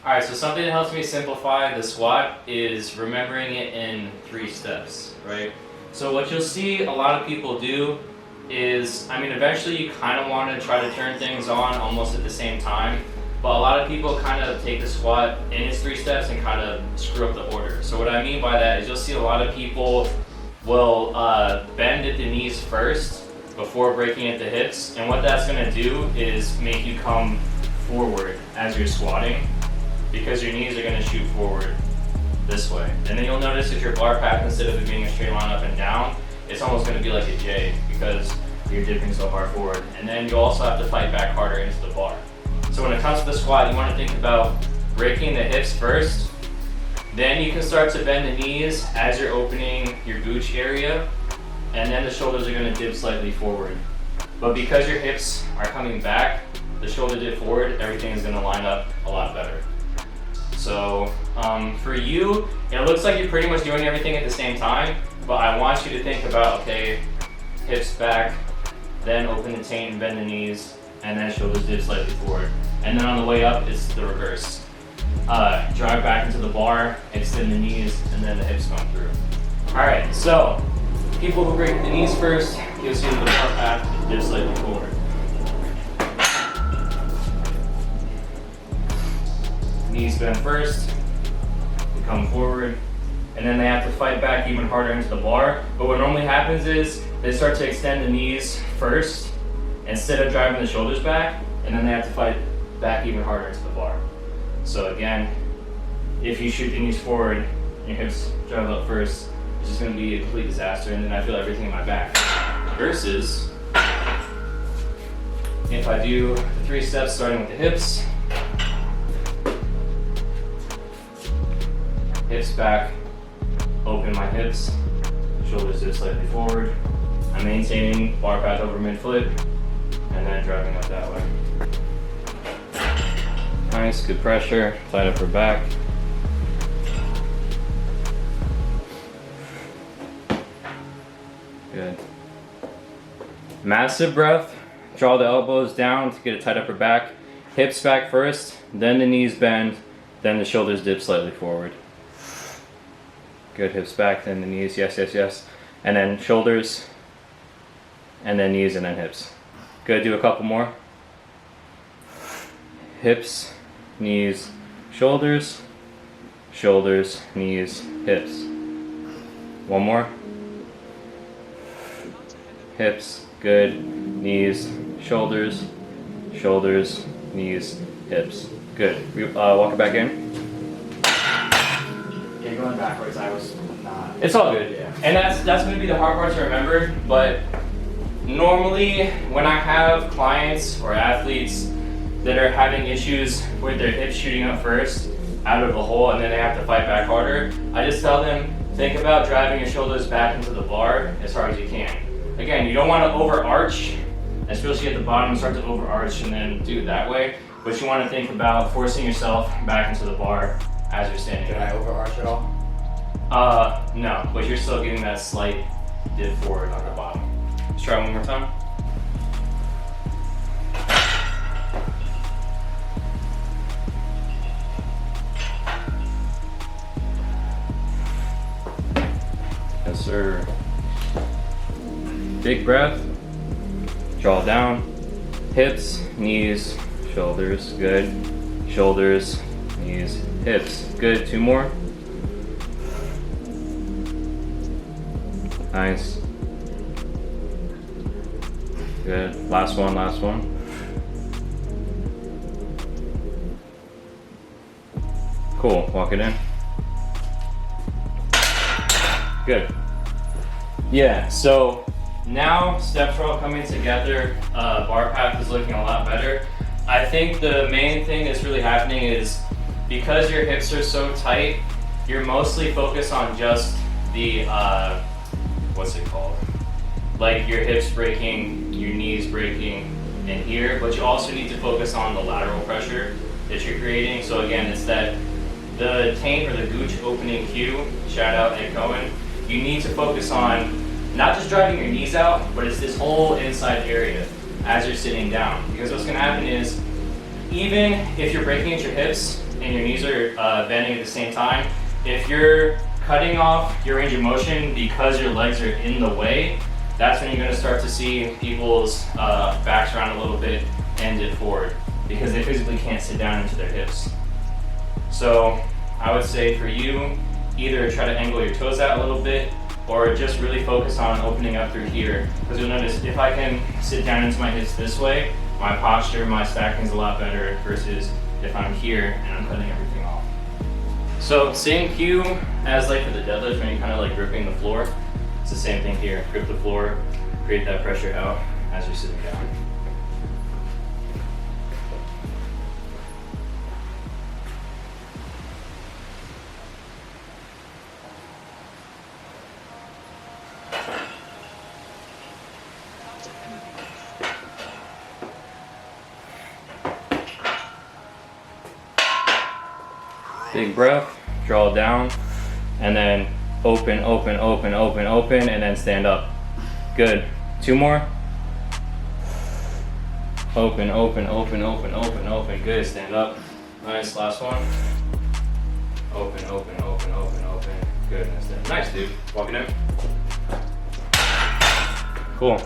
Alright, so something that helps me simplify the squat is remembering it in 3 steps, right? So what you'll see a lot of people do is, eventually you kind of want to try to turn things on almost at the same time, but a lot of people kind of take the squat in its 3 steps and kind of screw up the order. So what I mean by that is you'll see a lot of people will bend at the knees first before breaking at the hips, and what that's going to do is make you come forward as you're squatting, because your knees are going to shoot forward this way. And then you'll notice if your bar path, instead of it being a straight line up and down, it's almost going to be like a J because you're dipping so far forward. And then you also have to fight back harder into the bar. So when it comes to the squat, you want to think about breaking the hips first. Then you can start to bend the knees as you're opening your gooch area. And then the shoulders are going to dip slightly forward. But because your hips are coming back, the shoulder dip forward, everything is going to line up a lot better. So for you, it looks like you're pretty much doing everything at the same time, but I want you to think about, okay, hips back, then open the taint and bend the knees, and then shoulders dip slightly forward. And then on the way up, it's the reverse. Drive back into the bar, extend the knees, and then the hips come through. All right, so people who break the knees first, you'll see the bar path dip slightly forward. Knees bend first, they come forward, and then they have to fight back even harder into the bar. But what normally happens is they start to extend the knees first instead of driving the shoulders back, and then they have to fight back even harder into the bar. So again, if you shoot the knees forward and your hips drive up first, it's just going to be a complete disaster, and then I feel everything in my back. Versus if I do the 3 steps starting with the hips, hips back, open my hips, shoulders dip slightly forward. I'm maintaining bar path over mid-foot, and then driving up that way. Nice, good pressure, tight upper back. Good. Massive breath, draw the elbows down to get a tight upper back. Hips back first, then the knees bend, then the shoulders dip slightly forward. Good, hips back, then the knees, yes, yes, yes. And then shoulders, and then knees, and then hips. Good, do a couple more. Hips, knees, shoulders, shoulders, knees, hips. One more. Hips, good, knees, shoulders, shoulders, knees, hips. Good, walk it back in. Yeah, going backwards, I was not. It's all good. Yeah. And that's going to be the hard part to remember, but normally when I have clients or athletes that are having issues with their hips shooting up first out of the hole and then they have to fight back harder, I just tell them, think about driving your shoulders back into the bar as hard as you can. Again, you don't want to overarch, especially at the bottom, start to overarch and then do it that way, but you want to think about forcing yourself back into the bar as you're standing. Did I overarch at all? No, but you're still getting that slight dip forward on the bottom. Let's try one more time. Yes, sir. Big breath. Draw down. Hips, knees, shoulders. Good. Shoulders, knees, hips. Good. 2 more. Nice. Good. Last one, last one. Cool. Walk it in. Good. Yeah, so now steps are all coming together. Bar path is looking a lot better. I think the main thing that's really happening is because your hips are so tight, you're mostly focused on just the, what's it called? Like your hips breaking, your knees breaking in here, but you also need to focus on the lateral pressure that you're creating. So again, it's that the taint or the gooch opening cue, shout out Ed Cohen, you need to focus on not just driving your knees out, but it's this whole inside area as you're sitting down. Because what's gonna happen is, even if you're breaking at your hips, and your knees are bending at the same time, if you're cutting off your range of motion because your legs are in the way, that's when you're going to start to see people's backs around a little bit and dip forward because they physically can't sit down into their hips. So I would say for you, either try to angle your toes out a little bit or just really focus on opening up through here. Because you'll notice if I can sit down into my hips this way, my posture, my stacking is a lot better versus if I'm here and I'm cutting everything off. So same cue as like for the deadlift when you're kind of like gripping the floor. It's the same thing here. Grip the floor, create that pressure out as you're sitting down. Big breath, draw down, and then open, open, open, open, open, and then stand up. Good. 2 more. Open, open, open, open, open, open. Good. Stand up. Nice. Last one. Open, open, open, open, open. Good. And stand. Nice, dude. Walk it in. Cool.